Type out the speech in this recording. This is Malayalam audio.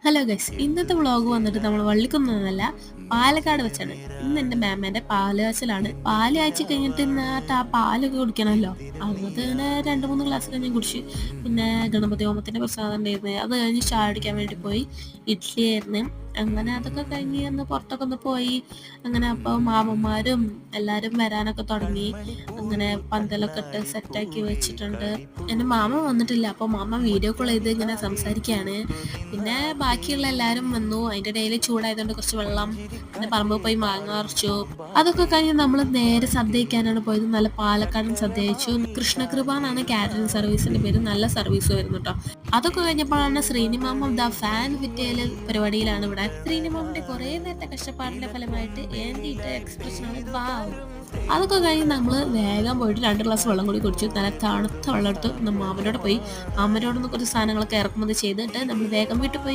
ഹലോ ഗൈസ്, ഇന്നത്തെ വ്ളോഗ് വന്നിട്ട് നമ്മൾ വള്ളിക്കുന്നതല്ല, പാലക്കാട് വെച്ചാണ്. ഇന്ന് എൻ്റെ മാമേൻ്റെ പാല് കാച്ചലാണ്. പാല് കാച്ചി കഴിഞ്ഞിട്ട് ഇന്നിട്ട് ആ പാലൊക്കെ കുടിക്കണമല്ലോ. അത് ഇങ്ങനെ 2-3 ഗ്ലാസ് കഴിഞ്ഞ് കുടിച്ച്. പിന്നെ ഗണപതി ഹോമത്തിൻ്റെ പ്രസാദം ഉണ്ടായിരുന്നു, അത് കഴിഞ്ഞ് ചായ കുടിക്കാൻ വേണ്ടി പോയി. ഇഡ്ഡലി ആയിരുന്നു. അങ്ങനെ അതൊക്കെ കഴിഞ്ഞ് ഒന്ന് പുറത്തൊക്കെ ഒന്ന് പോയി. അങ്ങനെ അപ്പോൾ മാമന്മാരും എല്ലാവരും വരാനൊക്കെ തുടങ്ങി. അങ്ങനെ പന്തലൊക്കെ ഇട്ട് സെറ്റാക്കി വെച്ചിട്ടുണ്ട്. എൻ്റെ മാമ വന്നിട്ടില്ല, അപ്പോൾ മാമ വീഡിയോ കോൾ ചെയ്ത് ഇങ്ങനെ സംസാരിക്കുകയാണ്. പിന്നെ ബാക്കിയുള്ള എല്ലാവരും വന്നു. അതിൻ്റെ ഇടയിൽ ചൂടായതുകൊണ്ട് കുറച്ച് വെള്ളം, പിന്നെ പറമ്പ് പോയി മാങ്ങ പറിച്ചു. അതൊക്കെ കഴിഞ്ഞ് നമ്മൾ നേരെ സദ്യ കഴിക്കാനാണ് പോയത്. നല്ല പാലക്കാടൻ സദ്യ കഴിച്ചു. കൃഷ്ണകൃപ എന്നാണ് കാറ്ററിംഗ് സർവീസിൻ്റെ പേര്. നല്ല സർവീസ് വരുന്നു കേട്ടോ. അതൊക്കെ കഴിഞ്ഞപ്പോഴാണ് ശ്രീനിമാമ ദ ഫാൻ ഫിറ്റേൽ പരിപാടിയിലാണ്. ഇവിടെ ശ്രീനിമാമിൻ്റെ കുറേ നേരത്തെ കഷ്ടപ്പാടിൻ്റെ ഫലമായിട്ട് ഏന്റിയിട്ട് എക്സ്പ്രഷനാണ് വാവ്. അതൊക്കെ കഴിഞ്ഞ് നമ്മൾ വേഗം പോയിട്ട് 2 ഗ്ലാസ് വെള്ളം കൂടി കുടിച്ചു. നല്ല തണുത്ത വെള്ളം എടുത്ത് മാമനോട് പോയി. മാമനോടൊന്ന് കുറച്ച് സാധനങ്ങളൊക്കെ ഇറക്കുമതി ചെയ്തിട്ട് നമ്മൾ വേഗം വീട്ടിൽ പോയി.